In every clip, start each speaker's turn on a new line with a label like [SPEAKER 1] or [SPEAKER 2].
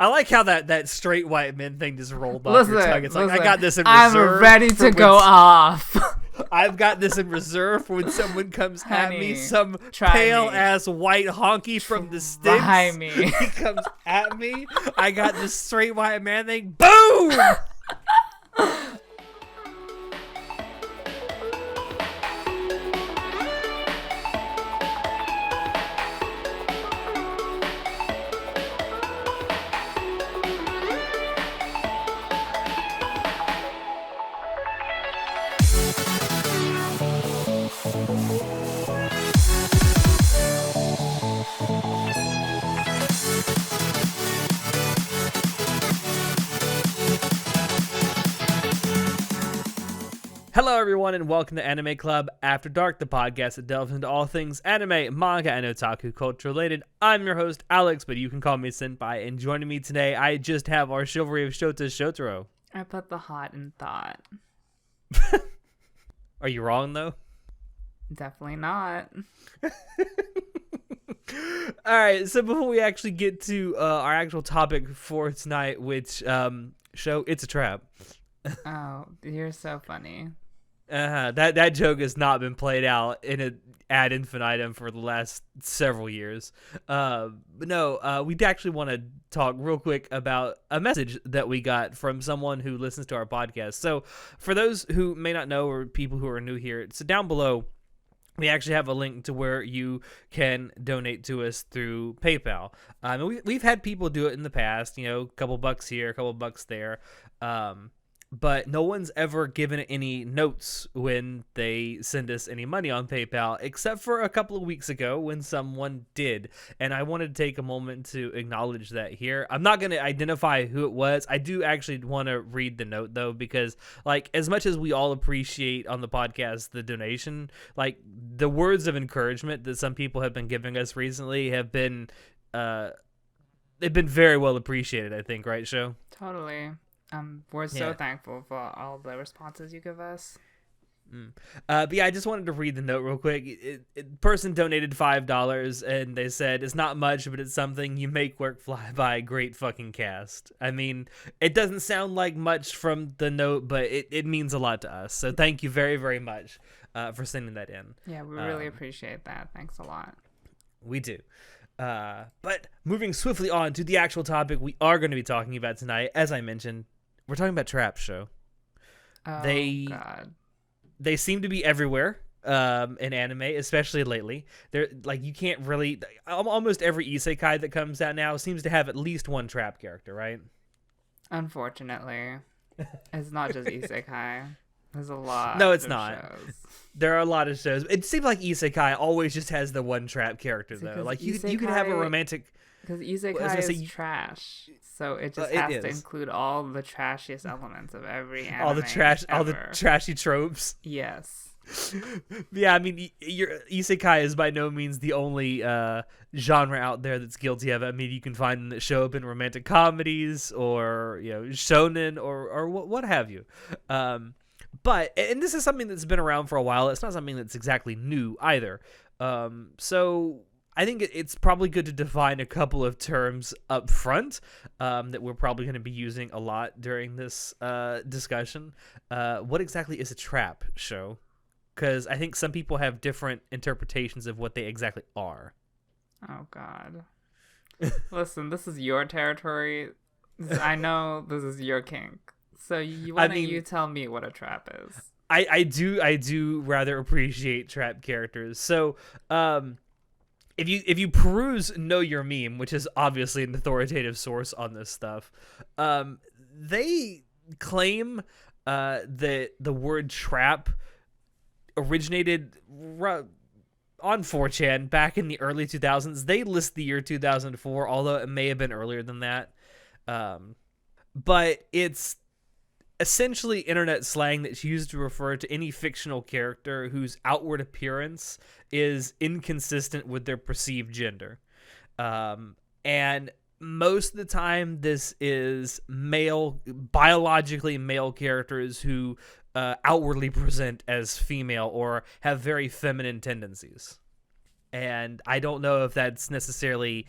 [SPEAKER 1] I like how that straight white men thing just rolled off your tongue. It's like, I got this in reserve.
[SPEAKER 2] I'm ready to go off.
[SPEAKER 1] I've got this in reserve for when someone comes at me, some
[SPEAKER 2] try
[SPEAKER 1] pale-ass white honky from the sticks.
[SPEAKER 2] Try me.
[SPEAKER 1] He comes at me. I got this straight white man thing. Boom! Hello, everyone, and welcome to Anime Club After Dark, the podcast that delves into all things anime, manga, and otaku culture related. I'm your host, Alex, but you can call me Senpai, and joining me today, I just have our chivalry of Shota, Shotaro.
[SPEAKER 2] I put the hot in thought.
[SPEAKER 1] Are you wrong, though?
[SPEAKER 2] Definitely not.
[SPEAKER 1] Alright, so before we actually get to our actual topic for tonight, which, show, it's a trap.
[SPEAKER 2] Oh, you're so funny.
[SPEAKER 1] That joke has not been played out in an ad infinitum for the last several years. But no, we actually want to talk real quick about a message that we got from someone who listens to our podcast. So for those who may not know, or people who are new here, so down below, we actually have a link to where you can donate to us through PayPal. We've had people do it in the past, you know, a couple bucks here, a couple bucks there. But no one's ever given any notes when they send us any money on PayPal, except for a couple of weeks ago when someone did. And I wanted to take a moment to acknowledge that here. I'm not going to identify who it was. I do actually want to read the note, though, because, like, as much as we all appreciate on the podcast the donation, like, the words of encouragement that some people have been giving us recently have been, they've been very well appreciated, I think, right, Sho?
[SPEAKER 2] Totally. We're so thankful for all the responses you give us.
[SPEAKER 1] But yeah, I just wanted to read the note real quick. Person donated $5, and they said, it's not much, but it's something. You make work fly by. Great fucking cast. I mean, it doesn't sound like much from the note, but it means a lot to us. So thank you very, very much for sending that in.
[SPEAKER 2] Yeah, we really appreciate that. Thanks a lot.
[SPEAKER 1] We do. But moving swiftly on to the actual topic we are going to be talking about tonight, as I mentioned, we're talking about traps, Sho.
[SPEAKER 2] Oh, God.
[SPEAKER 1] They seem to be everywhere in anime, especially lately. They're like, you can't really, almost every isekai that comes out now seems to have at least one trap character, right?
[SPEAKER 2] Unfortunately. It's not just isekai. There's a lot.
[SPEAKER 1] No, it's not.
[SPEAKER 2] Shows.
[SPEAKER 1] There are a lot of shows. It seems like isekai always just has the one trap character, though. Like, you could have a romantic...
[SPEAKER 2] Because isekai is trash, so it just has to include all the trashiest elements of every anime.
[SPEAKER 1] All the trashy tropes.
[SPEAKER 2] Yes.
[SPEAKER 1] Yeah, I mean, your isekai is by no means the only genre out there that's guilty of it. I mean, you can find them that show up in romantic comedies, or, you know, shonen, or what have you. But, and this is something that's been around for a while. It's not something that's exactly new either. So I think it's probably good to define a couple of terms up front that we're probably going to be using a lot during this discussion. What exactly is a trap, Sho? Because I think some people have different interpretations of what they exactly are.
[SPEAKER 2] Oh, God. Listen, this is your territory. I know this is your kink. So you tell me what a trap is?
[SPEAKER 1] I do rather appreciate trap characters. So, if you peruse Know Your Meme, which is obviously an authoritative source on this stuff, they claim that the word trap originated on 4chan back in the early 2000s. They list the year 2004, although it may have been earlier than that. But it's essentially internet slang that's used to refer to any fictional character whose outward appearance is inconsistent with their perceived gender. And most of the time, this is biologically male characters who outwardly present as female or have very feminine tendencies. And I don't know if that's necessarily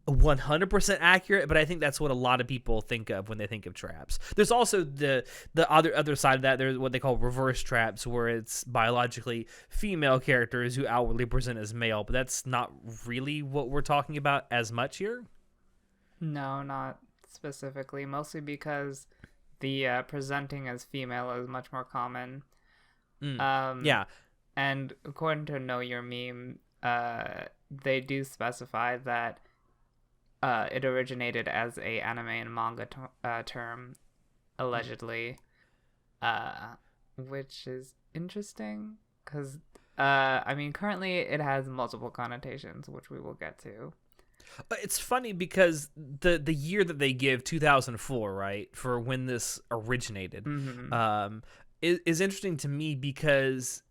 [SPEAKER 1] 100% accurate, but I think that's what a lot of people think of when they think of traps. There's also the other side of that. There's what they call reverse traps, where it's biologically female characters who outwardly present as male, but that's not really what we're talking about as much here.
[SPEAKER 2] No, not specifically. Mostly because the presenting as female is much more common.
[SPEAKER 1] Yeah.
[SPEAKER 2] And according to Know Your Meme, they do specify that it originated as a anime and manga term, allegedly, which is interesting because, I mean, currently it has multiple connotations, which we will get to.
[SPEAKER 1] It's funny because the year that they give, 2004, right, for when this originated, is interesting to me because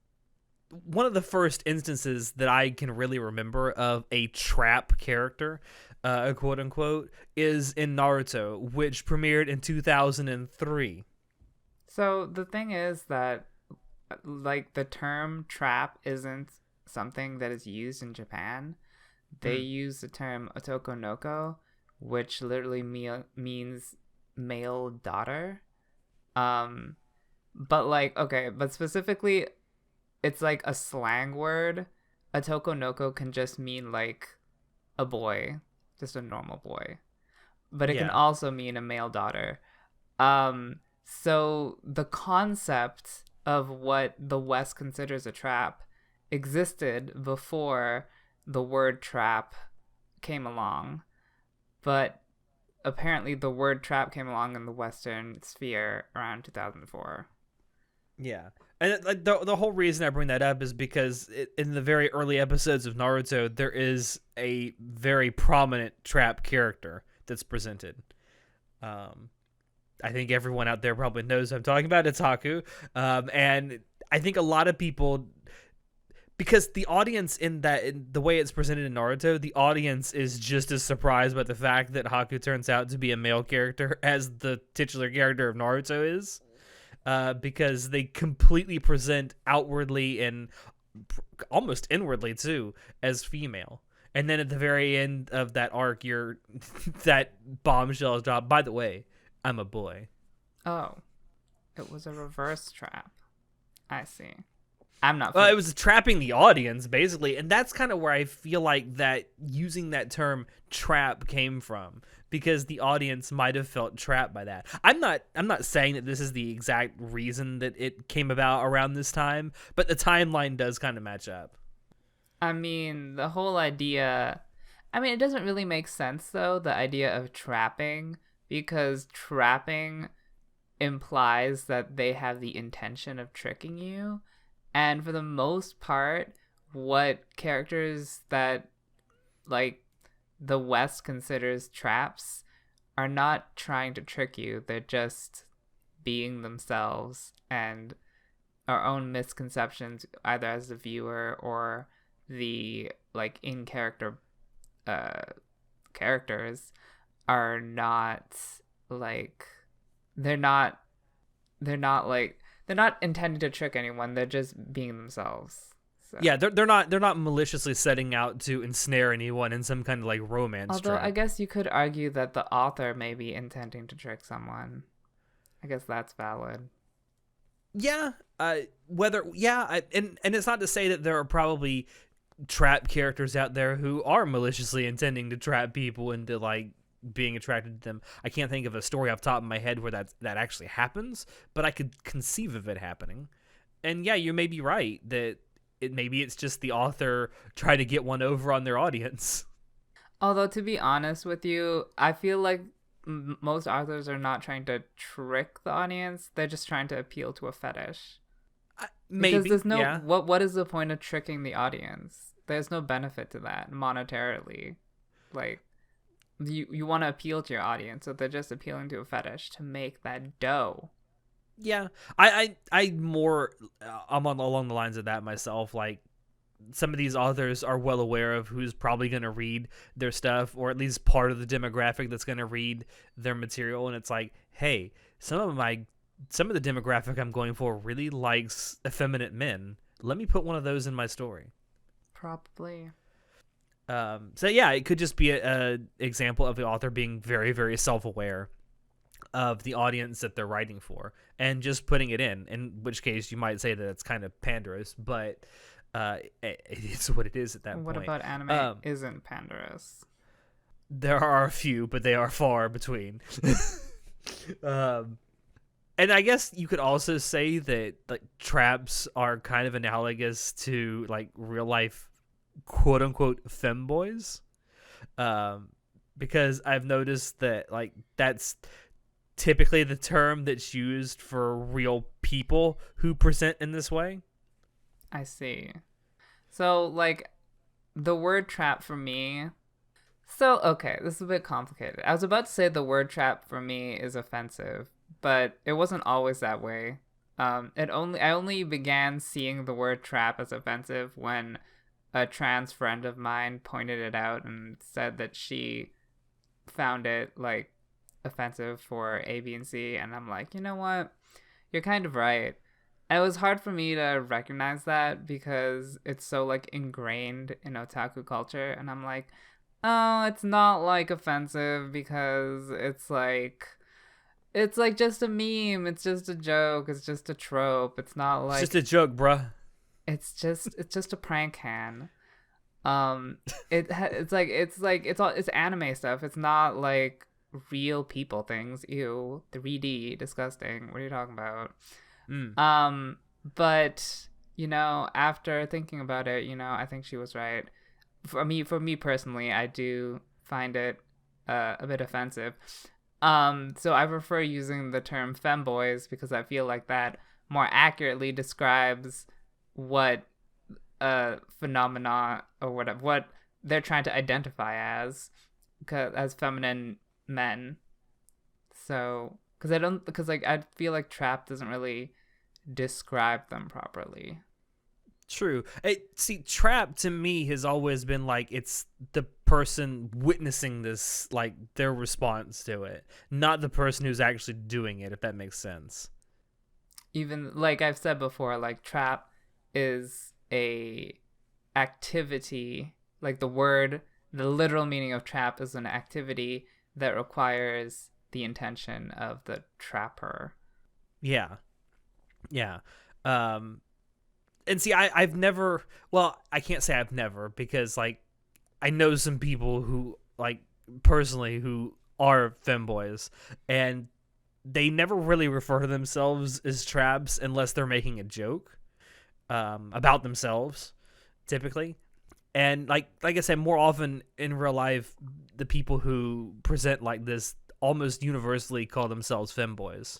[SPEAKER 1] one of the first instances that I can really remember of a trap character, quote unquote, is in Naruto, which premiered in 2003.
[SPEAKER 2] So the thing is that, like, the term trap isn't something that is used in Japan. They use the term otoko noko, which literally means male daughter. But like, okay, but specifically, it's like a slang word. Otoko noko can just mean like a boy, just a normal boy, but it can also mean a male daughter. So the concept of what the West considers a trap existed before the word trap came along, but apparently the word trap came along in the Western sphere around 2004.
[SPEAKER 1] Yeah. And like the whole reason I bring that up is because in the very early episodes of Naruto, there is a very prominent trap character that's presented. I think everyone out there probably knows what I'm talking about. It's Haku. And I think a lot of people, because the audience in the way it's presented in Naruto, the audience is just as surprised by the fact that Haku turns out to be a male character as the titular character of Naruto is. Because they completely present outwardly and almost inwardly too as female. And then at the very end of that arc, that bombshell is dropped. By the way, I'm a boy.
[SPEAKER 2] Oh, it was a reverse trap. I see. I'm not.
[SPEAKER 1] Well, it was trapping the audience basically, and that's kind of where I feel like that using that term "trap" came from, because the audience might have felt trapped by that. I'm not saying that this is the exact reason that it came about around this time, but the timeline does kind of match up.
[SPEAKER 2] I mean, the whole idea. I mean, it doesn't really make sense though. The idea of trapping, because trapping implies that they have the intention of tricking you. And for the most part, what characters that, like, the West considers traps are not trying to trick you. They're just being themselves, and our own misconceptions, either as the viewer or the, like, in-character characters, are not, like, they're not intending to trick anyone. They're just being themselves. So.
[SPEAKER 1] Yeah, they're not maliciously setting out to ensnare anyone in some kind of like romance.
[SPEAKER 2] Although
[SPEAKER 1] trap.
[SPEAKER 2] I guess you could argue that the author may be intending to trick someone. I guess that's valid.
[SPEAKER 1] Yeah. And it's not to say that there are probably trap characters out there who are maliciously intending to trap people into like being attracted to them. I can't think of a story off the top of my head where that actually happens, but I could conceive of it happening. And yeah, you may be right that maybe it's just the author trying to get one over on their audience.
[SPEAKER 2] Although, to be honest with you, I feel like most authors are not trying to trick the audience. They're just trying to appeal to a fetish.
[SPEAKER 1] Maybe.
[SPEAKER 2] Because there's no
[SPEAKER 1] yeah.
[SPEAKER 2] What is the point of tricking the audience? There's no benefit to that monetarily. Like, you want to appeal to your audience, so they're just appealing to a fetish to make that dough.
[SPEAKER 1] Yeah, I'm more I'm on along the lines of that myself. Like, some of these authors are well aware of who's probably going to read their stuff, or at least part of the demographic that's going to read their material, and it's like, hey, some of the demographic I'm going for really likes effeminate men. Let me put one of those in my story.
[SPEAKER 2] Probably.
[SPEAKER 1] So yeah, it could just be a example of the author being very, very self-aware of the audience that they're writing for and just putting it in which case you might say that it's kind of panderous, but it's what it is at that
[SPEAKER 2] What
[SPEAKER 1] point.
[SPEAKER 2] about anime isn't panderous?
[SPEAKER 1] There are a few, but they are far between. And I guess you could also say that like traps are kind of analogous to like real life quote unquote femboys. Because I've noticed that like that's typically the term that's used for real people who present in this way.
[SPEAKER 2] I see. So, like, the word trap for me. So, okay, this is a bit complicated. I was about to say the word trap for me is offensive, but it wasn't always that way. I only began seeing the word trap as offensive when a trans friend of mine pointed it out and said that she found it like offensive for A, B, and C, and I'm like, you know what? You're kind of right. And it was hard for me to recognize that because it's so like ingrained in otaku culture, and I'm like, oh, it's not like offensive because it's like just a meme, it's just a joke, it's just a trope. It's not like
[SPEAKER 1] it's just a joke, bruh.
[SPEAKER 2] It's just a prank can. It's anime stuff. It's not like real people things. Ew, 3D, disgusting. What are you talking about? But you know, after thinking about it, you know, I think she was right. For me personally, I do find it a bit offensive. So I prefer using the term femboys because I feel like that more accurately describes what phenomena or what they're trying to identify as feminine men. So because like I feel like trap doesn't really describe them properly.
[SPEAKER 1] True. See, trap to me has always been like it's the person witnessing this, like their response to it, not the person who's actually doing it, if that makes sense.
[SPEAKER 2] Even like I've said before, like trap is a activity, like the literal meaning of trap is an activity that requires the intention of the trapper.
[SPEAKER 1] Yeah. And see, I've never, well, I can't say I've never, because like I know some people who like personally who are femboys, and they never really refer to themselves as traps unless they're making a joke about themselves, typically. And like I said, more often in real life, the people who present like this almost universally call themselves femboys.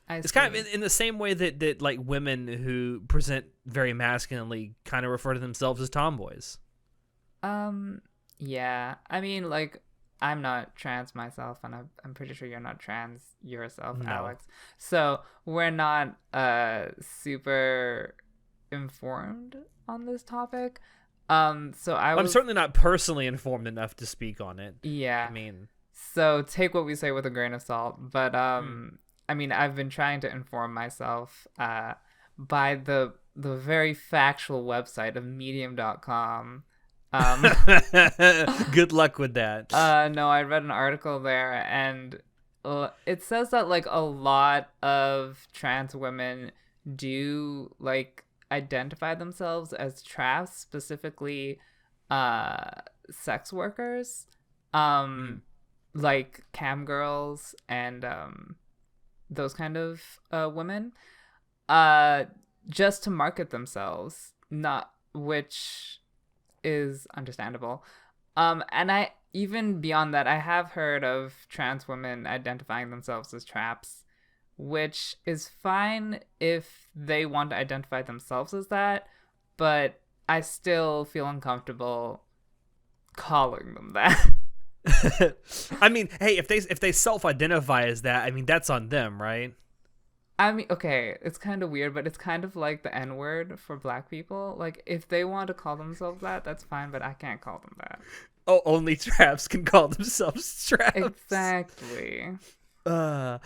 [SPEAKER 1] It's kind of in the same way that like women who present very masculinely kind of refer to themselves as tomboys.
[SPEAKER 2] Yeah. I mean, like, I'm not trans myself, and I'm pretty sure you're not trans yourself,
[SPEAKER 1] No.
[SPEAKER 2] Alex. So we're not super informed on this topic. I'm
[SPEAKER 1] certainly not personally informed enough to speak on it.
[SPEAKER 2] Yeah.
[SPEAKER 1] I mean,
[SPEAKER 2] so take what we say with a grain of salt. But I mean, I've been trying to inform myself by the very factual website of medium.com.
[SPEAKER 1] Good luck with that.
[SPEAKER 2] No, I read an article there, and it says that like a lot of trans women do like identify themselves as traps, specifically sex workers, like cam girls and those kind of women, just to market themselves, not which is understandable. And I even beyond that, I have heard of trans women identifying themselves as traps, which is fine if they want to identify themselves as that, but I still feel uncomfortable calling them that.
[SPEAKER 1] I mean, hey, if they self-identify as that, I mean, that's on them, right?
[SPEAKER 2] I mean, okay, it's kind of weird, but it's kind of like the N-word for black people. Like, if they want to call themselves that, that's fine, but I can't call them that.
[SPEAKER 1] Oh, only traps can call themselves traps.
[SPEAKER 2] Exactly.
[SPEAKER 1] So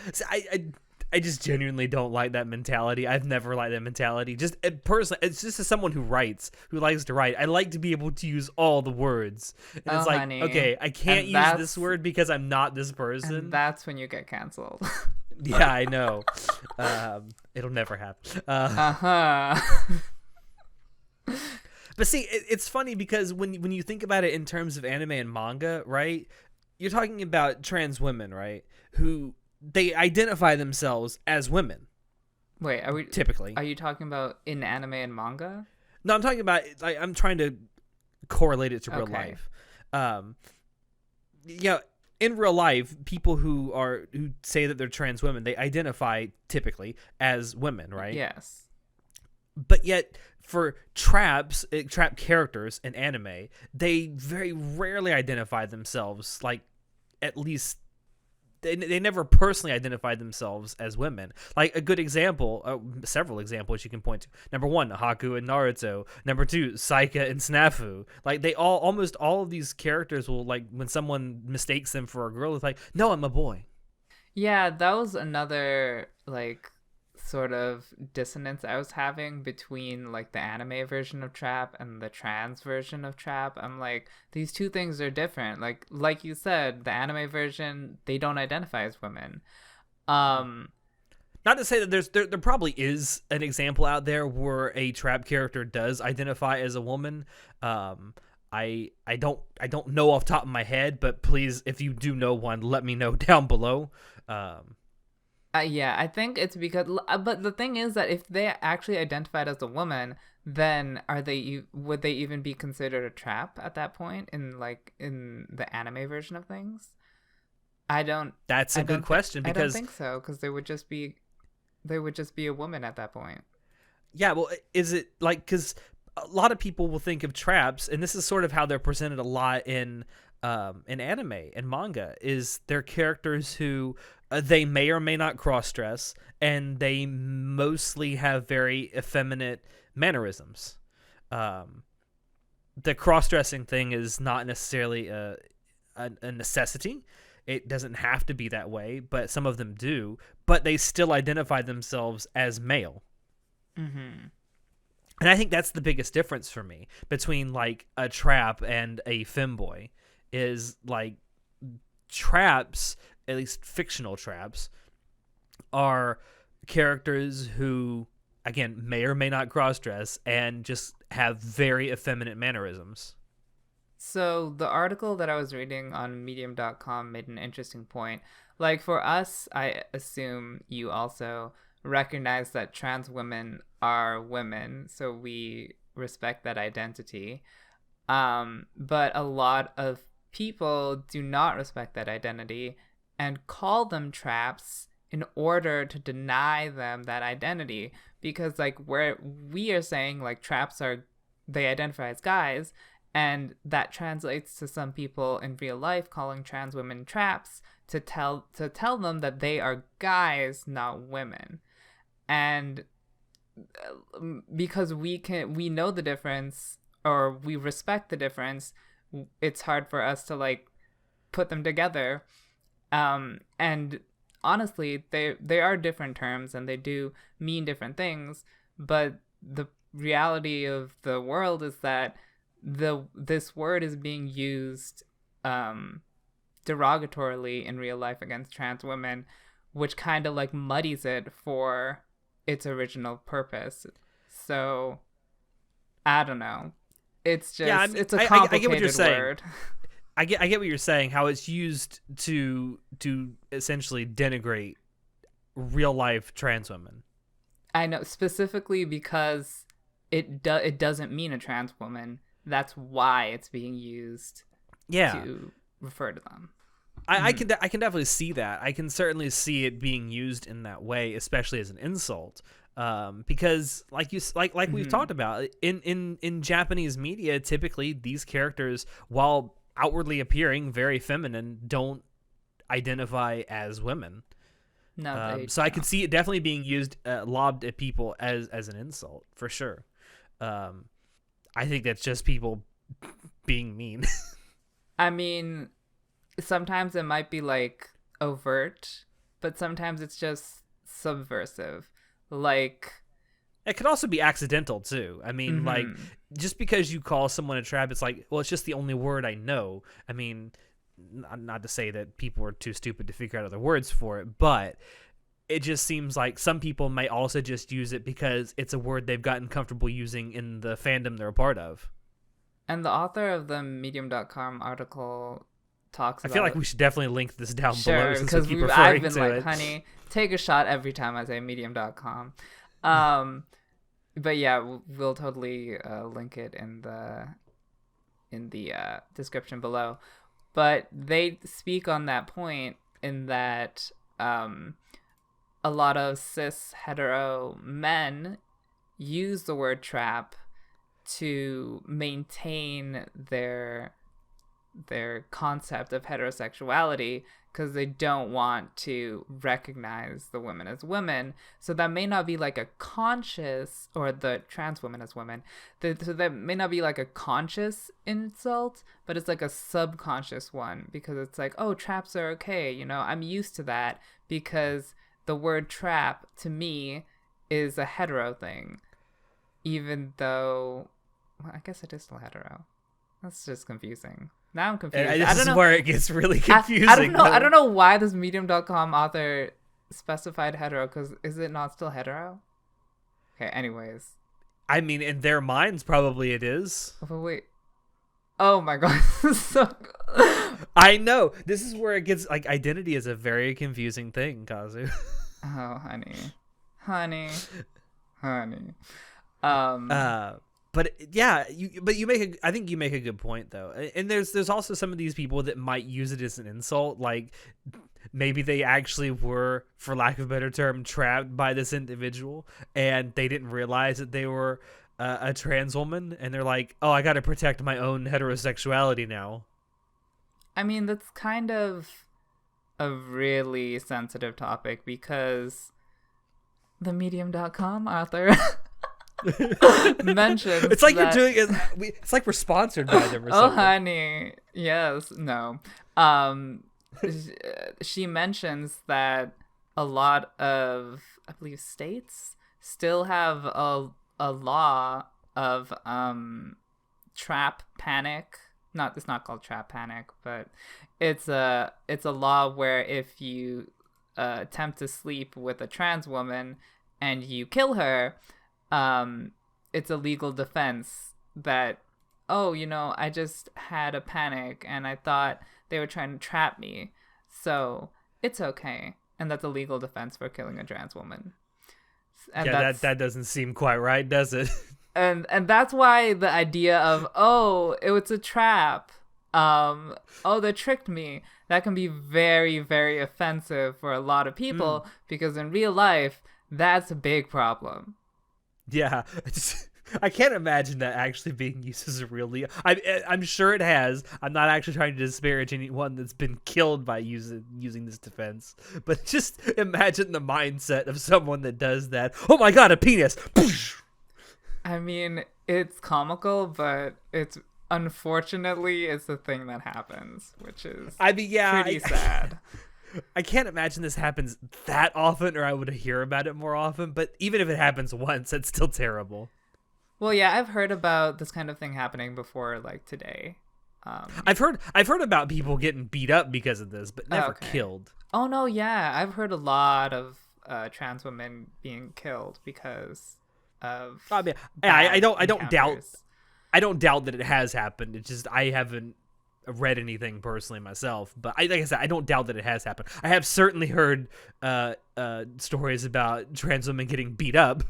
[SPEAKER 1] I just genuinely don't like that mentality. I've never liked that mentality. Just personally, it's just as someone who writes, who likes to write, I like to be able to use all the words. And
[SPEAKER 2] Oh,
[SPEAKER 1] it's like,
[SPEAKER 2] honey.
[SPEAKER 1] okay, I can't
[SPEAKER 2] And
[SPEAKER 1] use this
[SPEAKER 2] that's
[SPEAKER 1] word because I'm not this
[SPEAKER 2] and
[SPEAKER 1] person.
[SPEAKER 2] that's when you get canceled.
[SPEAKER 1] Yeah, I know. It'll never happen.
[SPEAKER 2] Uh-huh.
[SPEAKER 1] But see, it's funny because when you think about it in terms of anime and manga, right? You're talking about trans women, right? Who they identify themselves as women,
[SPEAKER 2] Wait,
[SPEAKER 1] typically.
[SPEAKER 2] are you talking about in anime and manga?
[SPEAKER 1] No, I'm talking about, like, I'm trying to correlate it to real
[SPEAKER 2] Okay.
[SPEAKER 1] life. Yeah, in real life, people who say that they're trans women, they identify typically as women, right?
[SPEAKER 2] Yes.
[SPEAKER 1] But yet, for trap characters in anime, they very rarely identify themselves, like, at least they never personally identified themselves as women. Like, a good example, several examples you can point to. Number one, Haku and Naruto. Number two, Saika and Snafu. Like, almost all of these characters will, like, when someone mistakes them for a girl, it's like, no, I'm a boy.
[SPEAKER 2] Yeah, that was another like sort of dissonance I was having between like the anime version of trap and the trans version of trap. I'm like, these two things are different. Like you said, the anime version, they don't identify as women. Um
[SPEAKER 1] Not to say that there probably is an example out there where a trap character does identify as a woman. I don't know off the top of my head, but please, if you do know one, let me know down below.
[SPEAKER 2] yeah, I think it's because but the thing is that if they actually identified as a woman, then would they even be considered a trap at that point in the anime version of things? I don't
[SPEAKER 1] That's a good question
[SPEAKER 2] I don't
[SPEAKER 1] because
[SPEAKER 2] think so, because they would just be a woman at that point.
[SPEAKER 1] yeah, well, is it like, because a lot of people will think of traps, and this is sort of how they're presented a lot in anime and manga, is they're characters who they may or may not cross dress, and they mostly have very effeminate mannerisms. The cross dressing thing is not necessarily a necessity. It doesn't have to be that way, but some of them do. But they still identify themselves as male.
[SPEAKER 2] Mm-hmm.
[SPEAKER 1] And I think that's the biggest difference for me between, like, a trap and a femboy, is, like, traps, at least fictional traps, are characters who, again, may or may not cross-dress and just have very effeminate mannerisms.
[SPEAKER 2] So the article that I was reading on medium.com made an interesting point. Like for us, I assume you also recognize that trans women are women, so we respect that identity. But a lot of people do not respect that identity and call them traps in order to deny them that identity, because like where we are saying like traps are, they identify as guys, and that translates to some people in real life calling trans women traps to tell them that they are guys, not women. And because we know the difference, or we respect the difference, it's hard for us to like put them together. And honestly, they are different terms and they do mean different things, but the reality of the world is that this word is being used derogatorily in real life against trans women, which kind of like muddies it for its original purpose. So I don't know. It's just,
[SPEAKER 1] Yeah, I mean,
[SPEAKER 2] it's a complicated
[SPEAKER 1] I get what you're saying.
[SPEAKER 2] word.
[SPEAKER 1] I get what you're saying. How it's used to essentially denigrate real life trans women.
[SPEAKER 2] I know, specifically because it doesn't mean a trans woman. That's why it's being used to refer to them.
[SPEAKER 1] I can definitely see that. I can certainly see it being used in that way, especially as an insult. Because we've talked about in Japanese media, typically these characters, while outwardly appearing very feminine, don't identify as women.
[SPEAKER 2] No,
[SPEAKER 1] so I could see it definitely being used, lobbed at people as an insult for sure. I think that's just people being mean.
[SPEAKER 2] I mean, sometimes it might be like overt, but sometimes it's just subversive. Like,
[SPEAKER 1] It could also be accidental too. I mean, like,
[SPEAKER 2] mm-hmm.
[SPEAKER 1] just because you call someone a trap, it's like, well, it's just the only word I know. I mean, not to say that people are too stupid to figure out other words for it, but it just seems like some people might also just use it because it's a word they've gotten comfortable using in the fandom they're a part of.
[SPEAKER 2] And the author of the Medium.com article talks
[SPEAKER 1] I
[SPEAKER 2] about.
[SPEAKER 1] feel like we should definitely link this down below
[SPEAKER 2] Sure,
[SPEAKER 1] since we
[SPEAKER 2] because
[SPEAKER 1] keep
[SPEAKER 2] I've
[SPEAKER 1] referring
[SPEAKER 2] been
[SPEAKER 1] to
[SPEAKER 2] like,
[SPEAKER 1] it.
[SPEAKER 2] honey, take a shot every time I say Medium.com. But yeah, we'll totally link it in the description below. But they speak on that point in that a lot of cis hetero men use the word trap to maintain their concept of heterosexuality because they don't want to recognize the women as women. So that may not be like a conscious, or the trans women as women. So that may not be like a conscious insult, but it's like a subconscious one, because it's like, oh, traps are okay. You know, I'm used to that because the word trap to me is a hetero thing, even though, well, I guess it is still hetero. That's just confusing. Now I'm confused.
[SPEAKER 1] And
[SPEAKER 2] I
[SPEAKER 1] this
[SPEAKER 2] don't
[SPEAKER 1] is
[SPEAKER 2] know.
[SPEAKER 1] where it gets really confusing.
[SPEAKER 2] I don't know. I don't know why this Medium.com author specified hetero, because is it not still hetero? Okay, anyways.
[SPEAKER 1] I mean, in their minds, probably it is.
[SPEAKER 2] Oh, but wait. Oh my god. So
[SPEAKER 1] I know. This is where it gets, like, identity is a very confusing thing, Kazu.
[SPEAKER 2] oh, honey. Honey. Honey.
[SPEAKER 1] But yeah, I think you make a good point though. And there's also some of these people that might use it as an insult, like maybe they actually were, for lack of a better term, trapped by this individual and they didn't realize that they were a trans woman, and they're like, "Oh, I got to protect my own heterosexuality now."
[SPEAKER 2] I mean, that's kind of a really sensitive topic, because the Medium.com author mentions
[SPEAKER 1] It's like
[SPEAKER 2] that...
[SPEAKER 1] you're doing it. It's like we're sponsored by them or
[SPEAKER 2] Oh,
[SPEAKER 1] something.
[SPEAKER 2] honey. Yes. No. She mentions that a lot of, I believe, states still have a law of trap panic. It's not called trap panic, but it's a law where if you attempt to sleep with a trans woman and you kill her, it's a legal defense that, oh, you know, I just had a panic and I thought they were trying to trap me, so it's okay. And that's a legal defense for killing a trans woman. And
[SPEAKER 1] yeah, that doesn't seem quite right, does it?
[SPEAKER 2] And that's why the idea of, oh, it's a trap, oh, they tricked me, that can be very, very offensive for a lot of people, because in real life, that's a big problem.
[SPEAKER 1] Yeah, I can't imagine that actually being used as a real I'm sure it has. I'm not actually trying to disparage anyone that's been killed by using this defense, but just imagine the mindset of someone that does that. Oh my god, a penis!
[SPEAKER 2] I mean, it's comical, but unfortunately it's the thing that happens, which is pretty sad.
[SPEAKER 1] I can't imagine this happens that often, or I would hear about it more often, but even if it happens once, it's still terrible.
[SPEAKER 2] Well, yeah, I've heard about this kind of thing happening before, like today.
[SPEAKER 1] I've heard about people getting beat up because of this, but never killed.
[SPEAKER 2] Oh no, yeah, I've heard a lot of trans women being killed because of
[SPEAKER 1] I mean, I don't doubt that it has happened. It's just I haven't read anything personally myself, but like I said, I don't doubt that it has happened. I have certainly heard stories about trans women getting beat up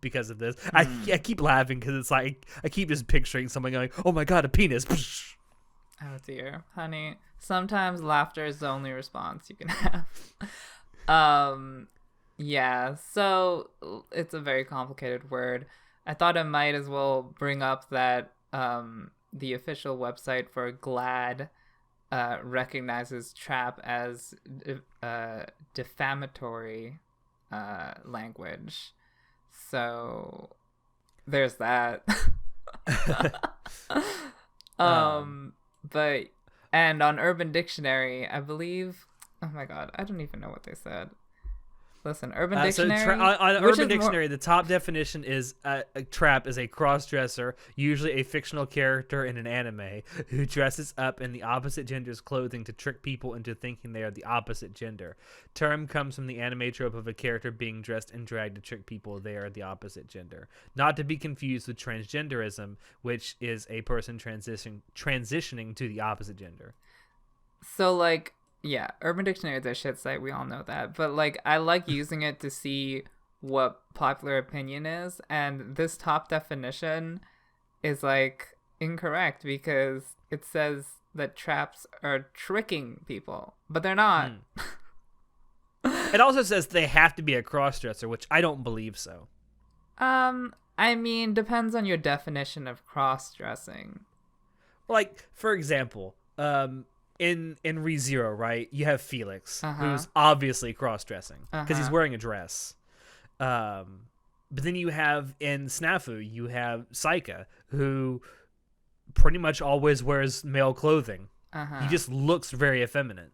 [SPEAKER 1] because of this. I keep laughing because it's like I keep just picturing someone going, "Oh my god, a penis!"
[SPEAKER 2] Oh dear, honey. Sometimes laughter is the only response you can have. Yeah. So it's a very complicated word. I thought I might as well bring up that the official website for GLAAD recognizes trap as defamatory language. So there's that. But, and on Urban Dictionary, I believe, oh my god, I don't even know what they said. Listen, Urban
[SPEAKER 1] So
[SPEAKER 2] Dictionary,
[SPEAKER 1] on
[SPEAKER 2] which
[SPEAKER 1] Urban
[SPEAKER 2] is more.
[SPEAKER 1] Dictionary, the top definition is a trap is a cross-dresser, usually a fictional character in an anime, who dresses up in the opposite gender's clothing to trick people into thinking they are the opposite gender. Term comes from the anime trope of a character being dressed in drag to trick people they are the opposite gender. Not to be confused with transgenderism, which is a person transitioning to the opposite gender.
[SPEAKER 2] So like, yeah, Urban Dictionary is a shit site. We all know that. But like, I like using it to see what popular opinion is, and this top definition is like incorrect because it says that traps are tricking people, but they're not.
[SPEAKER 1] It also says they have to be a cross-dresser, which I don't believe so.
[SPEAKER 2] I mean, depends on your definition of cross-dressing.
[SPEAKER 1] Like, for example, in ReZero, right, you have Felix,
[SPEAKER 2] Uh-huh.
[SPEAKER 1] who's obviously cross-dressing because he's
[SPEAKER 2] Uh-huh.
[SPEAKER 1] wearing a dress. But then you have in Snafu, you have Saika, who pretty much always wears male clothing.
[SPEAKER 2] Uh-huh.
[SPEAKER 1] He just looks very effeminate.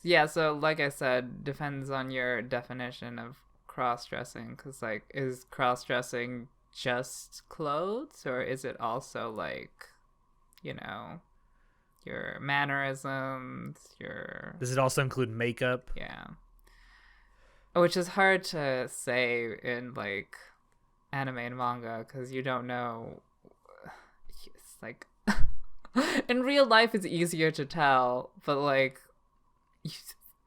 [SPEAKER 2] Yeah, so like I said, depends on your definition of cross-dressing, because like, is cross-dressing just clothes, or is it also like, you know, your mannerisms, your...
[SPEAKER 1] Does it also include makeup?
[SPEAKER 2] Yeah. Which is hard to say in like anime and manga because you don't know. It's like in real life it's easier to tell, but like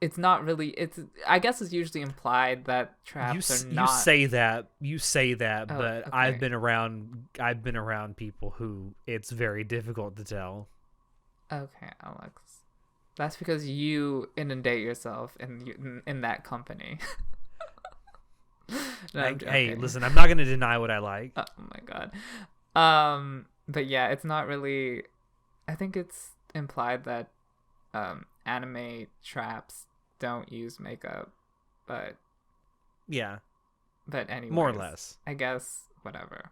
[SPEAKER 2] it's not really. It's, I guess it's usually implied that traps are not.
[SPEAKER 1] You say that,
[SPEAKER 2] Oh,
[SPEAKER 1] but
[SPEAKER 2] okay.
[SPEAKER 1] I've been around people who it's very difficult to tell.
[SPEAKER 2] Okay, Alex. That's because you inundate yourself in that company. No, I'm
[SPEAKER 1] Hey,
[SPEAKER 2] joking.
[SPEAKER 1] listen, I'm not going to deny what I like.
[SPEAKER 2] Oh my god. But yeah, it's not really. I think it's implied that anime traps don't use makeup, but
[SPEAKER 1] Yeah,
[SPEAKER 2] anyway,
[SPEAKER 1] more or less.
[SPEAKER 2] I guess whatever.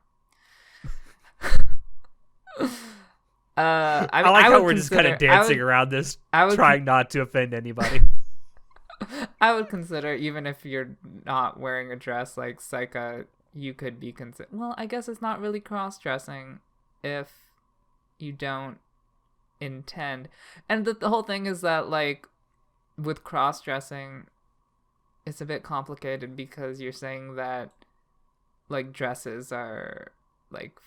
[SPEAKER 1] I like how we're just kind of dancing around this, trying not to offend anybody.
[SPEAKER 2] I would consider, even if you're not wearing a dress like Saika, you could be considered. Well, I guess it's not really cross-dressing if you don't intend. And the whole thing is that, like, with cross-dressing, it's a bit complicated because you're saying that, like, dresses are, like,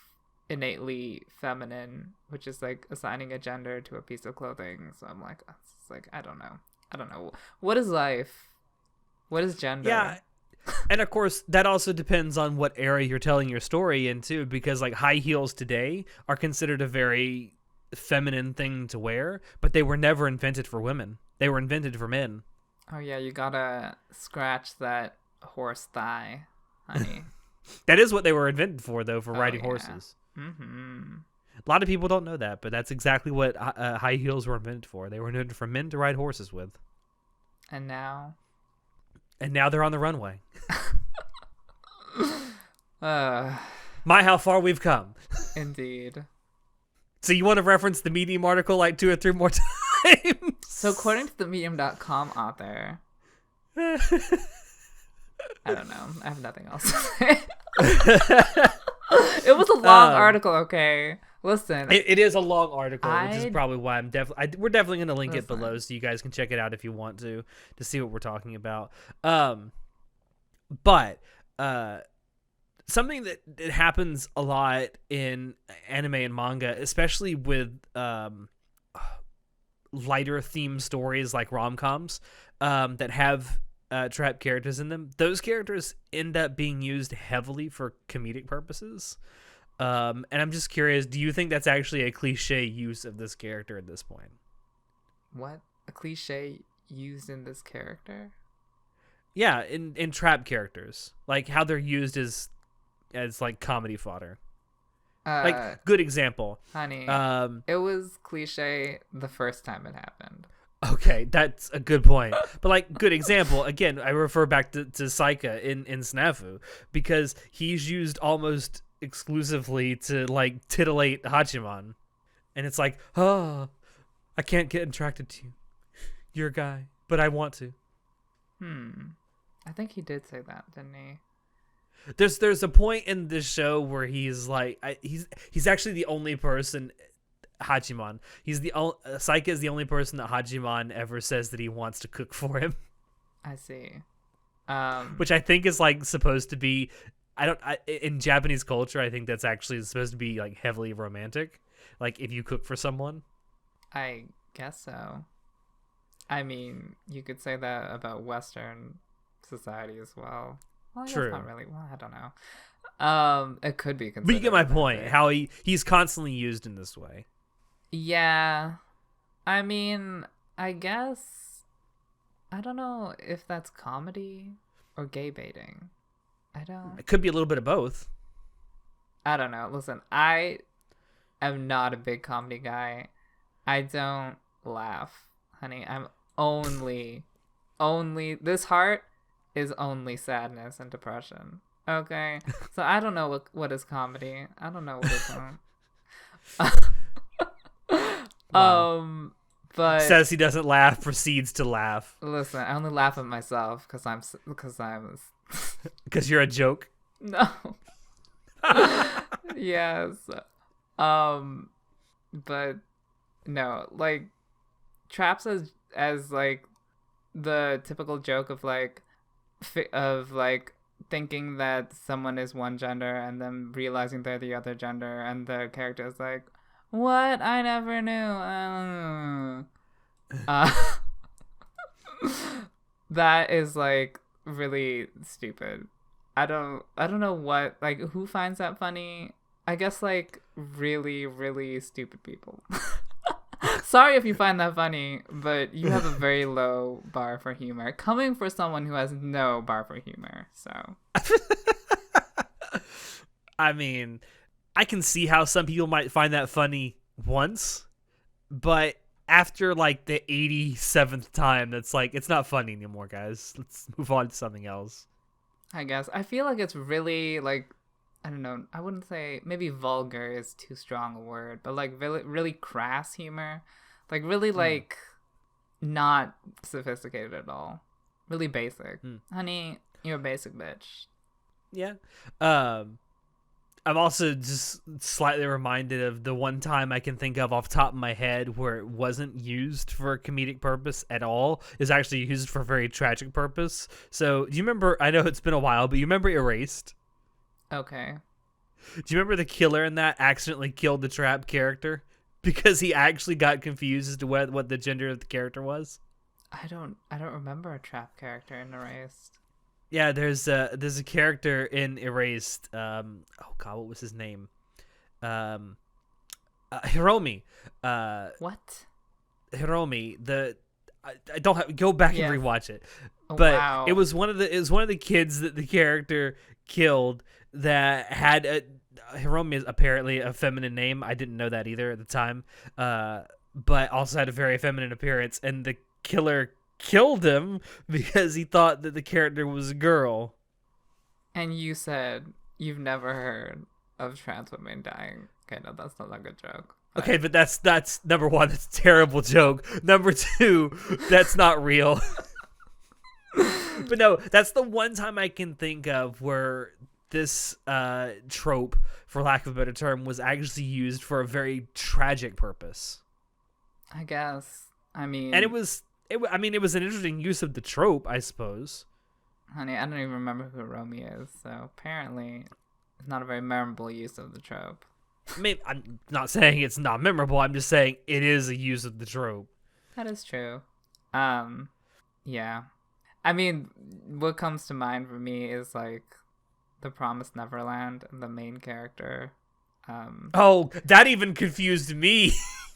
[SPEAKER 2] innately feminine, which is, like, assigning a gender to a piece of clothing. So I'm like, it's like, I don't know. What is life? What is gender?
[SPEAKER 1] Yeah. And of course, that also depends on what era you're telling your story in too, because like high heels today are considered a very feminine thing to wear, but they were never invented for women. They were invented for men.
[SPEAKER 2] Oh yeah, you gotta scratch that horse thigh, honey.
[SPEAKER 1] That is what they were invented for, though, for
[SPEAKER 2] Oh,
[SPEAKER 1] riding
[SPEAKER 2] yeah.
[SPEAKER 1] horses.
[SPEAKER 2] Mm-hmm.
[SPEAKER 1] A lot of people don't know that, but that's exactly what high heels were invented for. They were invented for men to ride horses with.
[SPEAKER 2] And now
[SPEAKER 1] they're on the runway.
[SPEAKER 2] uh
[SPEAKER 1] My, how far we've come.
[SPEAKER 2] indeed.
[SPEAKER 1] So you want to reference the Medium article like 2 or 3 more times?
[SPEAKER 2] So according to the medium.com author, I don't know. I have nothing else to say. It was a long article, okay? Listen.
[SPEAKER 1] It is a long article, which is
[SPEAKER 2] I'd-
[SPEAKER 1] probably why we're definitely going to link it
[SPEAKER 2] Listen.
[SPEAKER 1] below so you guys can check it out if you want to see what we're talking about. But something that happens a lot in anime and manga, especially with lighter themed stories like rom-coms that have trap characters in them, those characters end up being used heavily for comedic purposes. And I'm just curious, do you think that's actually a cliche use of this character at this point?
[SPEAKER 2] What? A cliche used in this character?
[SPEAKER 1] Yeah, in trap characters, like how they're used as like comedy fodder. Like, good example.
[SPEAKER 2] Honey, it was cliche the first time it happened.
[SPEAKER 1] Okay, that's a good point. But like, good example, again, I refer back to Saika in Snafu, because he's used almost exclusively to like titillate Hachiman. And it's like, oh, I can't get attracted to you. You're a guy, but I want to.
[SPEAKER 2] I think he did say that, didn't he?
[SPEAKER 1] There's a point in this show where he's like he's actually the only person. Hachiman. He's the only Saika is the only person that Hachiman ever says that he wants to cook for him.
[SPEAKER 2] I see.
[SPEAKER 1] Which I think is like supposed to be. In Japanese culture, I think that's actually supposed to be like heavily romantic. Like if you cook for someone.
[SPEAKER 2] I guess so. I mean, you could say that about Western society as well. Well,
[SPEAKER 1] True.
[SPEAKER 2] Not really. Well, I don't know. It could be considered.
[SPEAKER 1] But you get my point.
[SPEAKER 2] romantic.
[SPEAKER 1] How he's constantly used in this way.
[SPEAKER 2] Yeah. I mean, I guess I don't know if that's comedy or gay baiting.
[SPEAKER 1] It could be a little bit of both.
[SPEAKER 2] I don't know. Listen, I am not a big comedy guy. I don't laugh, honey. I'm only this heart is only sadness and depression. Okay? So I don't know what is comedy. I don't know what is
[SPEAKER 1] Wow.
[SPEAKER 2] But
[SPEAKER 1] Says he doesn't laugh, proceeds to laugh.
[SPEAKER 2] listen, I only laugh at myself because I'm
[SPEAKER 1] Because you're a joke.
[SPEAKER 2] no. Yes. But no, like traps as like the typical joke of like thinking that someone is one gender and then realizing they're the other gender, and the character is like, what? I never knew. That is like really stupid. I don't know what, like, who finds that funny. I guess like really, really stupid people. Sorry if you find that funny, but you have a very low bar for humor, coming for someone who has no bar for humor. So
[SPEAKER 1] I mean, I can see how some people might find that funny once, but after like the 87th time, that's like, it's not funny anymore, guys. Let's move on to something else.
[SPEAKER 2] I guess I feel like it's really like, I don't know, I wouldn't say, maybe vulgar is too strong a word, but like really, really crass humor, like really like not sophisticated at all, really basic. Honey, you're a basic bitch.
[SPEAKER 1] Yeah. I'm also just slightly reminded of the one time I can think of off the top of my head where it wasn't used for a comedic purpose at all. Is actually used for a very tragic purpose. So, do you remember, I know it's been a while, but you remember Erased?
[SPEAKER 2] Okay.
[SPEAKER 1] Do you remember the killer in that accidentally killed the trap character? Because he actually got confused as to what the gender of the character was?
[SPEAKER 2] I don't remember a trap character in Erased.
[SPEAKER 1] Yeah, there's a character in Erased. Oh god, what was his name? Hiromi.
[SPEAKER 2] What?
[SPEAKER 1] Hiromi. I don't have, go back and rewatch it.
[SPEAKER 2] Oh,
[SPEAKER 1] But
[SPEAKER 2] wow.
[SPEAKER 1] it was one of the kids that the character killed that had Hiromi is apparently a feminine name. I didn't know that either at the time. But also had a very feminine appearance, and the killer killed him because he thought that the character was a girl.
[SPEAKER 2] And you said you've never heard of trans women dying. Okay, no, that's not a good joke.
[SPEAKER 1] Okay, but that's number one. That's a terrible joke. Number two, that's not real. But no, that's the one time I can think of where this trope, for lack of a better term, was actually used for a very tragic purpose.
[SPEAKER 2] I guess. I mean,
[SPEAKER 1] And it was an interesting use of the trope, I suppose.
[SPEAKER 2] honey, I don't even remember who Romy is, so apparently it's not a very memorable use of the trope.
[SPEAKER 1] I mean, I'm not saying it's not memorable. I'm just saying it is a use of the trope.
[SPEAKER 2] That is true. Yeah. I mean, what comes to mind for me is like The Promised Neverland and the main character.
[SPEAKER 1] Oh, that even confused me.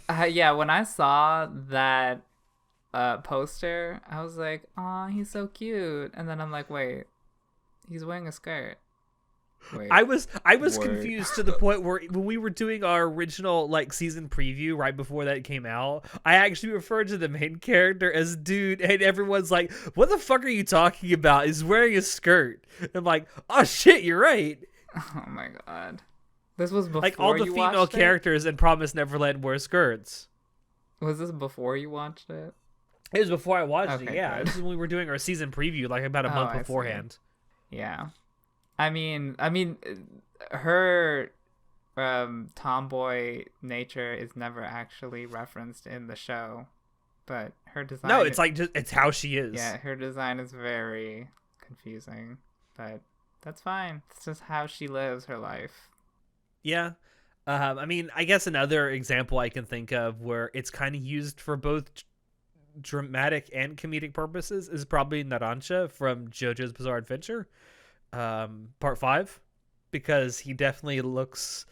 [SPEAKER 2] Yeah, when I saw that poster, I was like, "Aw, he's so cute," and then I'm like, "Wait, he's wearing a skirt." Wait,
[SPEAKER 1] I was
[SPEAKER 2] Word.
[SPEAKER 1] confused to the point where when we were doing our original like season preview right before that came out, I actually referred to the main character as dude, and everyone's like, "What the fuck are you talking about? He's wearing a skirt." And I'm like, "Oh shit, you're right."
[SPEAKER 2] Oh my god, this was before
[SPEAKER 1] Like all the
[SPEAKER 2] you
[SPEAKER 1] female
[SPEAKER 2] watched it?
[SPEAKER 1] characters in Promised Neverland wear skirts.
[SPEAKER 2] Was this before you watched it?
[SPEAKER 1] It was before I watched it.
[SPEAKER 2] Okay,
[SPEAKER 1] Yeah,
[SPEAKER 2] good.
[SPEAKER 1] this is when we were doing our season preview, like about a
[SPEAKER 2] Oh,
[SPEAKER 1] month
[SPEAKER 2] I see.
[SPEAKER 1] beforehand.
[SPEAKER 2] Yeah. I mean, her tomboy nature is never actually referenced in the show, but her
[SPEAKER 1] No,
[SPEAKER 2] design,
[SPEAKER 1] it's like just it's how she is.
[SPEAKER 2] yeah, her design is very confusing, but that's fine. It's just how she lives her life.
[SPEAKER 1] Yeah. I mean, I guess another example I can think of where it's kind of used for both dramatic and comedic purposes is probably Narancia from JoJo's Bizarre Adventure, Part 5, because he definitely looks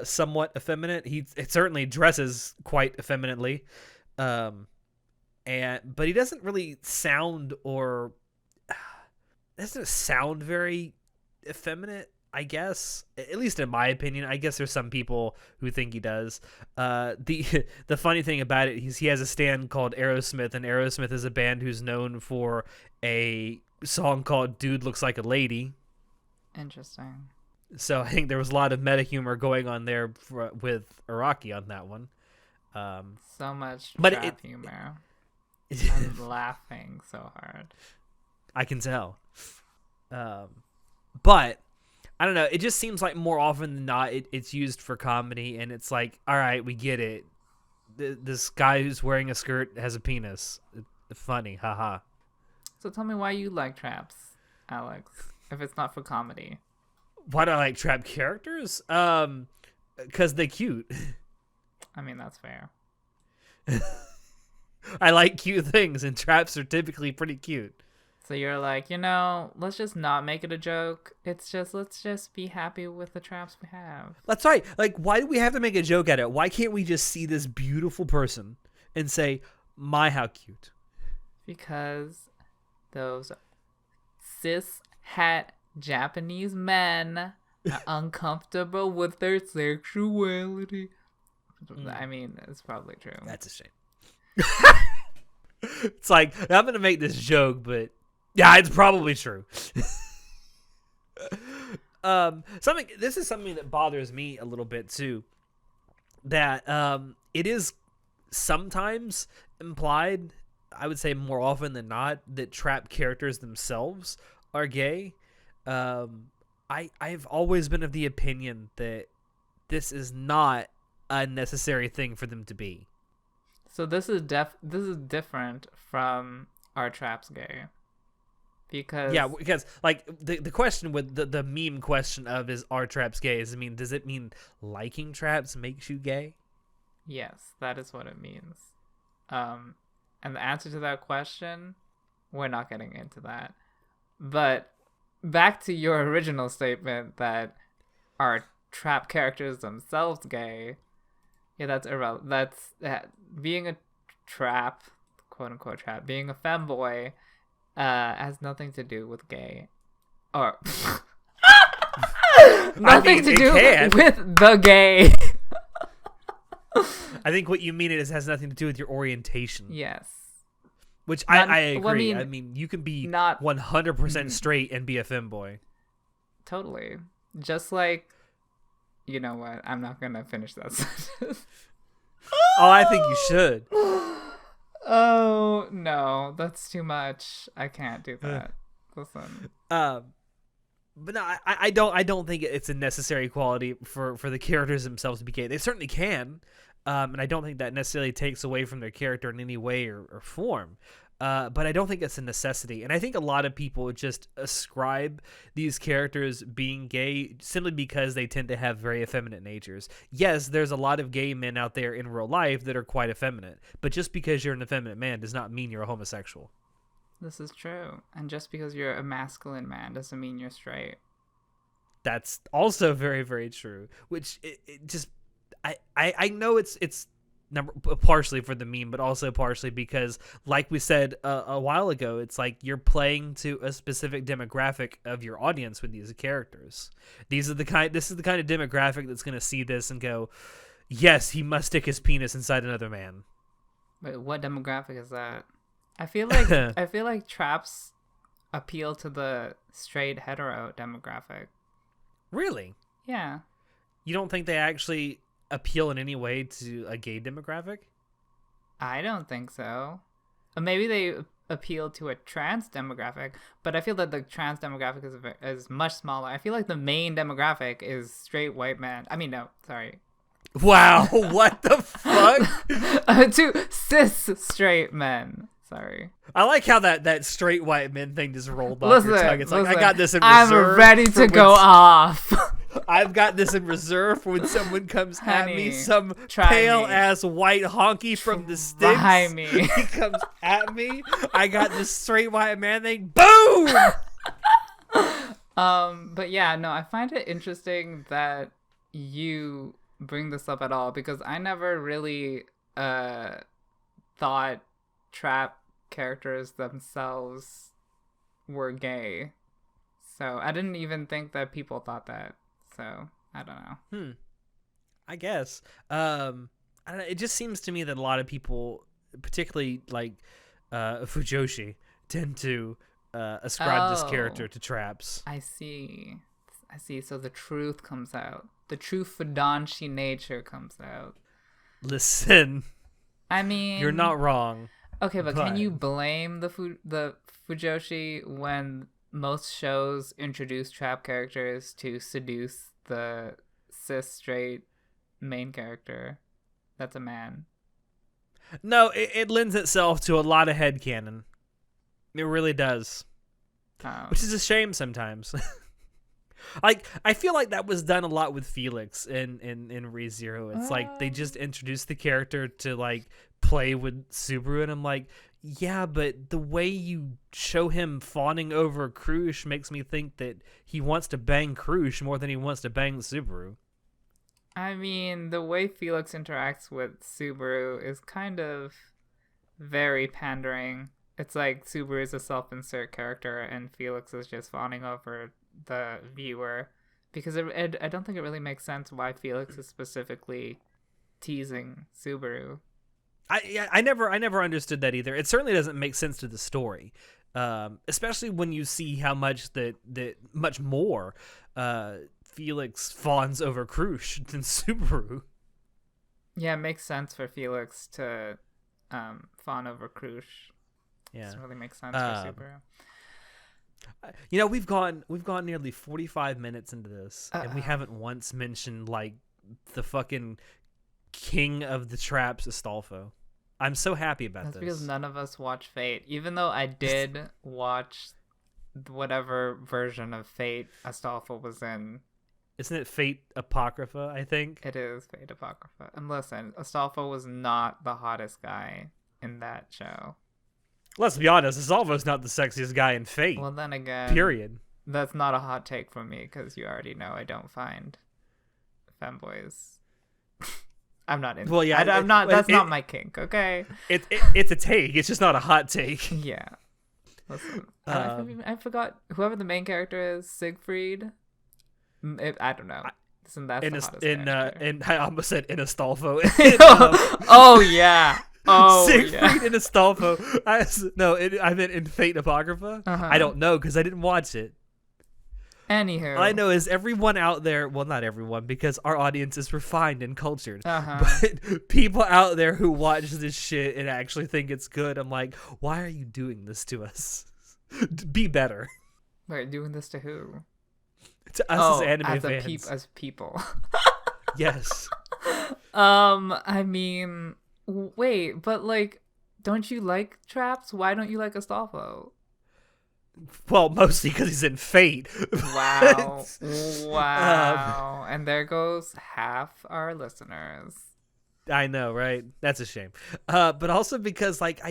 [SPEAKER 1] somewhat effeminate. He it certainly dresses quite effeminately, um, but he doesn't really sound or doesn't sound very effeminate. I guess, at least in my opinion. I guess there's some people who think he does. The the funny thing about it is he has a stand called Aerosmith, and Aerosmith is a band who's known for a song called "Dude Looks Like a Lady."
[SPEAKER 2] Interesting.
[SPEAKER 1] So I think there was a lot of meta humor going on there with Araki on that one.
[SPEAKER 2] So much
[SPEAKER 1] But
[SPEAKER 2] trap humor.
[SPEAKER 1] it
[SPEAKER 2] I'm laughing so hard.
[SPEAKER 1] I can tell. But I don't know. It just seems like more often than not, it's used for comedy, and it's like, all right, we get it. This guy who's wearing a skirt has a penis. Funny, haha.
[SPEAKER 2] So tell me why you like traps, Alex, if it's not for comedy.
[SPEAKER 1] Why do I like trap characters? Because they're cute.
[SPEAKER 2] I mean, that's fair.
[SPEAKER 1] I like cute things, and traps are typically pretty cute.
[SPEAKER 2] So you're like, let's just not make it a joke. Let's just be happy with the traps we have.
[SPEAKER 1] That's right. Like, why do we have to make a joke at it? Why can't we just see this beautiful person and say, "My, how cute"?
[SPEAKER 2] Because those cis het Japanese men are uncomfortable with their sexuality. I mean, it's probably true.
[SPEAKER 1] That's a shame. It's like, I'm gonna make this joke, but yeah, it's probably true. This is something that bothers me a little bit too. That it is sometimes implied, I would say more often than not, that trap characters themselves are gay. I've always been of the opinion that this is not a necessary thing for them to be.
[SPEAKER 2] So this is different from Are Traps Gay?
[SPEAKER 1] Because like the question with the meme question of is are traps gay? Does it mean liking traps makes you gay?
[SPEAKER 2] Yes, that is what it means. And the answer to that question, we're not getting into that. But back to your original statement that are trap characters themselves gay? Yeah, that's irrelevant. Being a trap, quote unquote trap, being a femboy, has nothing to do with gay, or nothing to do with the gay.
[SPEAKER 1] I think what you mean is has nothing to do with your orientation.
[SPEAKER 2] Yes.
[SPEAKER 1] Which I agree. I mean, you can be
[SPEAKER 2] not
[SPEAKER 1] 100% straight and be a femboy.
[SPEAKER 2] Totally. Just like, you know what? I'm not going to finish that sentence.
[SPEAKER 1] Oh, I think you should.
[SPEAKER 2] Oh, no. That's too much. I can't do that. Listen.
[SPEAKER 1] But no, I don't think it's a necessary quality for the characters themselves to be gay. They certainly can. And I don't think that necessarily takes away from their character in any way or form. But I don't think it's a necessity. And I think a lot of people just ascribe these characters being gay simply because they tend to have very effeminate natures. Yes, there's a lot of gay men out there in real life that are quite effeminate. But just because you're an effeminate man does not mean you're a homosexual.
[SPEAKER 2] This is true. And just because you're a masculine man doesn't mean you're straight.
[SPEAKER 1] That's also very, very true. Which it just... I know it's partially for the meme, but also partially because, like we said a while ago, it's like you're playing to a specific demographic of your audience with these characters. This is the kind of demographic that's going to see this and go, yes, he must stick his penis inside another man.
[SPEAKER 2] Wait, what demographic is that? I feel like traps appeal to the straight hetero demographic.
[SPEAKER 1] Really?
[SPEAKER 2] Yeah.
[SPEAKER 1] You don't think they actually appeal in any way to a gay demographic?
[SPEAKER 2] I don't think so. maybe they appeal to a trans demographic, but I feel that the trans demographic is much smaller. I feel like the main demographic is straight white man. I mean, no, sorry.
[SPEAKER 1] Wow, what the fuck?
[SPEAKER 2] To cis straight men. Sorry.
[SPEAKER 1] I like how that straight white men thing just rolled off your tongue. It's like, I got this in reserve.
[SPEAKER 2] I'm ready to go off.
[SPEAKER 1] I've got this in reserve for when someone comes at me, some
[SPEAKER 2] try
[SPEAKER 1] pale
[SPEAKER 2] me.
[SPEAKER 1] ass white honky from the sticks.
[SPEAKER 2] Try me.
[SPEAKER 1] He comes at me. I got this straight white man thing. Boom!
[SPEAKER 2] But yeah, no, I find it interesting that you bring this up at all, because I never really thought trap characters themselves were gay. So I didn't even think that people thought that. So I don't know.
[SPEAKER 1] I guess. I don't know. It just seems to me that a lot of people, particularly like Fujoshi, tend to ascribe this character to traps.
[SPEAKER 2] I see. So the truth comes out. The true Fudanshi nature comes out.
[SPEAKER 1] Listen.
[SPEAKER 2] I mean,
[SPEAKER 1] you're not wrong.
[SPEAKER 2] Okay, but can you blame the Fujoshi when most shows introduce trap characters to seduce the cis straight main character that's a man?
[SPEAKER 1] No, it lends itself to a lot of headcanon. It really does. Which is a shame sometimes. Like, I feel like that was done a lot with Felix in ReZero. It's like they just introduced the character to like play with Subaru, and I'm like, yeah, but the way you show him fawning over Krush makes me think that he wants to bang Krush more than he wants to bang Subaru.
[SPEAKER 2] I mean, the way Felix interacts with Subaru is kind of very pandering. It's like Subaru is a self-insert character and Felix is just fawning over the viewer, because I don't think it really makes sense why Felix is specifically teasing Subaru.
[SPEAKER 1] I never understood that either. It certainly doesn't make sense to the story, especially when you see how much that much more Felix fawns over Krush than Subaru.
[SPEAKER 2] Yeah, it makes sense for Felix to fawn over Krush.
[SPEAKER 1] Yeah,
[SPEAKER 2] doesn't really make sense for Subaru.
[SPEAKER 1] You know, we've gone nearly 45 minutes into this, and we haven't once mentioned like the fucking king of the traps, Astolfo. I'm so happy about this.
[SPEAKER 2] That's because none of us watch Fate, even though I did watch whatever version of Fate Astolfo was in.
[SPEAKER 1] Isn't it Fate Apocrypha, I think?
[SPEAKER 2] It is Fate Apocrypha. And listen, Astolfo was not the hottest guy in that show.
[SPEAKER 1] Let's be honest, Astolfo's not the sexiest guy in Fate.
[SPEAKER 2] Well, then again,
[SPEAKER 1] period.
[SPEAKER 2] That's not a hot take from me, because you already know I don't find femboys. I'm not into.
[SPEAKER 1] Well, yeah,
[SPEAKER 2] I'm not. That's not my kink. Okay.
[SPEAKER 1] It's a take. It's just not a hot take.
[SPEAKER 2] Yeah. Listen, I forgot whoever the main character is. Siegfried. I don't know. Listen, that's the hottest character.
[SPEAKER 1] I almost said in Astolfo.
[SPEAKER 2] Oh yeah. Oh,
[SPEAKER 1] Siegfried and Astolfo. I meant in Fate Apocrypha. I don't know because I didn't watch it.
[SPEAKER 2] Anywho,
[SPEAKER 1] all I know is everyone out there, well, not everyone, because our audience is refined and cultured, but people out there who watch this shit and actually think it's good, I'm like, why are you doing this to us? Be better.
[SPEAKER 2] Wait, doing this to who?
[SPEAKER 1] To us as anime fans.
[SPEAKER 2] As people.
[SPEAKER 1] Yes.
[SPEAKER 2] I mean, wait, but like, don't you like traps? Why don't you like Astolfo?
[SPEAKER 1] Well, mostly because he's in Fate.
[SPEAKER 2] Wow. Wow. And there goes half our listeners.
[SPEAKER 1] I know, right? That's a shame. But also because, like,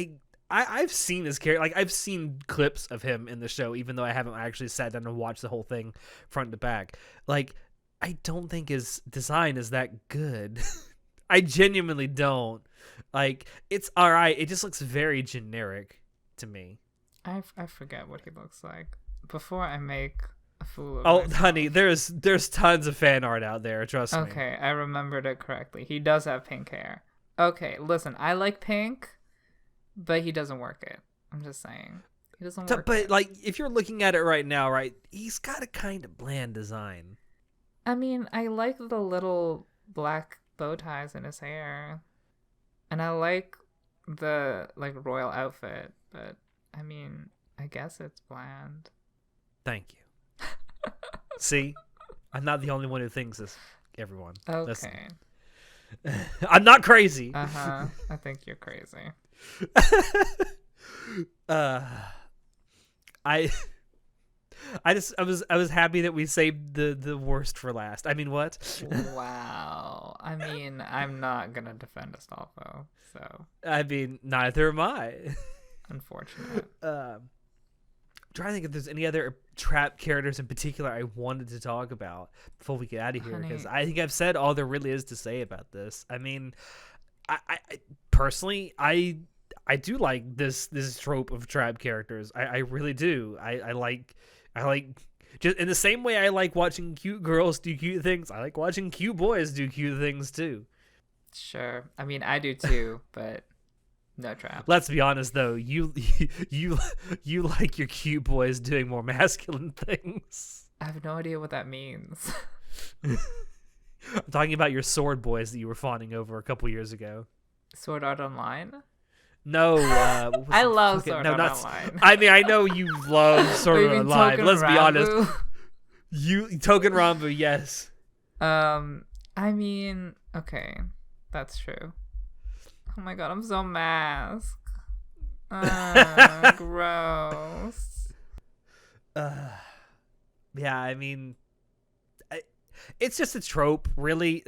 [SPEAKER 1] I've seen his character. Like, I've seen clips of him in the show, even though I haven't actually sat down and watched the whole thing front to back. Like, I don't think his design is that good. I genuinely don't. Like, it's all right. It just looks very generic to me.
[SPEAKER 2] I forget what he looks like. Before I make a fool of
[SPEAKER 1] myself.
[SPEAKER 2] Oh,
[SPEAKER 1] honey, there's tons of fan art out there, trust me.
[SPEAKER 2] Okay, I remembered it correctly. He does have pink hair. Okay, listen, I like pink, but he doesn't work it. I'm just saying. He doesn't work
[SPEAKER 1] But,
[SPEAKER 2] it.
[SPEAKER 1] like, if you're looking at it right now, right, he's got a kind of bland design.
[SPEAKER 2] I mean, I like the little black bow ties in his hair. And I like the like royal outfit, but I mean, I guess it's bland.
[SPEAKER 1] Thank you. See, I'm not the only one who thinks this. Everyone, listen.
[SPEAKER 2] Okay.
[SPEAKER 1] I'm not crazy.
[SPEAKER 2] I think you're crazy.
[SPEAKER 1] I was happy that we saved the worst for last. I mean, what?
[SPEAKER 2] Wow. I mean, I'm not gonna defend Astolfo, so.
[SPEAKER 1] I mean, neither am I.
[SPEAKER 2] Unfortunate.
[SPEAKER 1] Trying to think if there's any other trap characters in particular I wanted to talk about before we get out of here, because I think I've said all there really is to say about this. I mean, I personally, I do like this trope of trap characters. I really do. I like just in the same way I like watching cute girls do cute things. I like watching cute boys do cute things too.
[SPEAKER 2] Sure. I mean, I do too, but no trap.
[SPEAKER 1] Let's be honest though, you like your cute boys doing more masculine things.
[SPEAKER 2] I have no idea what that means.
[SPEAKER 1] I'm talking about your sword boys that you were fawning over a couple years ago.
[SPEAKER 2] Sword Art Online?
[SPEAKER 1] No,
[SPEAKER 2] I love Sword Art Online.
[SPEAKER 1] I mean, I know you love Sword Art Online. But let's be honest. Token Rambu, yes.
[SPEAKER 2] I mean, okay, that's true. Oh my god, I'm so masked. Gross.
[SPEAKER 1] Yeah, I mean, it's just a trope, really.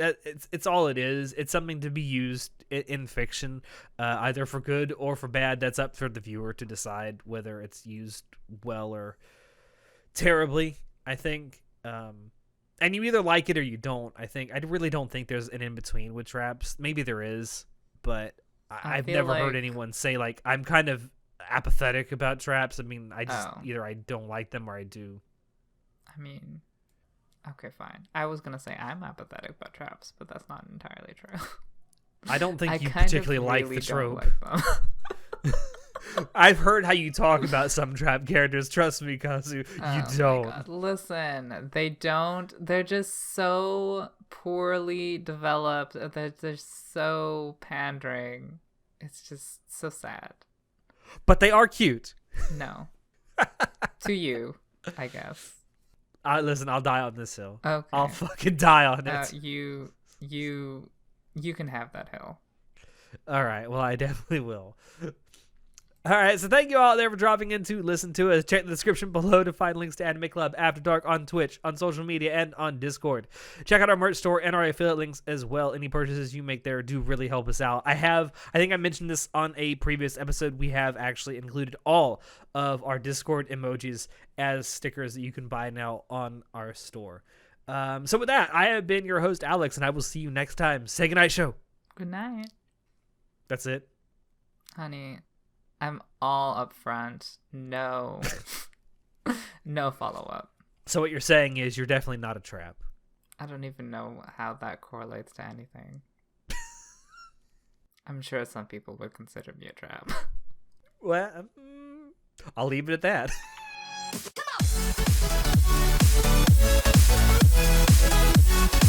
[SPEAKER 1] It's all it is. It's something to be used in fiction, either for good or for bad. That's up for the viewer to decide whether it's used well or terribly, I think. And you either like it or you don't, I think. I really don't think there's an in-between with traps. Maybe there is, but I've never heard anyone say, like, I'm kind of apathetic about traps. I mean, I just either I don't like them or I do.
[SPEAKER 2] I mean, okay, fine. I was going to say I'm apathetic about traps, but that's not entirely true.
[SPEAKER 1] I don't think you particularly like the trope.
[SPEAKER 2] Like them.
[SPEAKER 1] I've heard how you talk about some trap characters. Trust me, Kazu, you don't.
[SPEAKER 2] God. Listen, they don't. They're just so poorly developed. They're so pandering. It's just so sad.
[SPEAKER 1] But they are cute.
[SPEAKER 2] No. To you, I guess.
[SPEAKER 1] Listen, I'll die on this hill.
[SPEAKER 2] Okay.
[SPEAKER 1] I'll fucking die on it.
[SPEAKER 2] You can have that hill.
[SPEAKER 1] All right. Well, I definitely will. All right, so thank you all there for dropping in to listen to us. Check the description below to find links to Anime Club After Dark on Twitch, on social media, and on Discord. Check out our merch store and our affiliate links as well. Any purchases you make there do really help us out. I think I mentioned this on a previous episode. We have actually included all of our Discord emojis as stickers that you can buy now on our store. So with that, I have been your host, Alex, and I will see you next time. Say goodnight, show.
[SPEAKER 2] Good night.
[SPEAKER 1] That's it.
[SPEAKER 2] Honey, I'm all up front. No. No follow-up.
[SPEAKER 1] So what you're saying is you're definitely not a trap.
[SPEAKER 2] I don't even know how that correlates to anything. I'm sure some people would consider me a trap.
[SPEAKER 1] Well, I'll leave it at that.
[SPEAKER 3] Come on.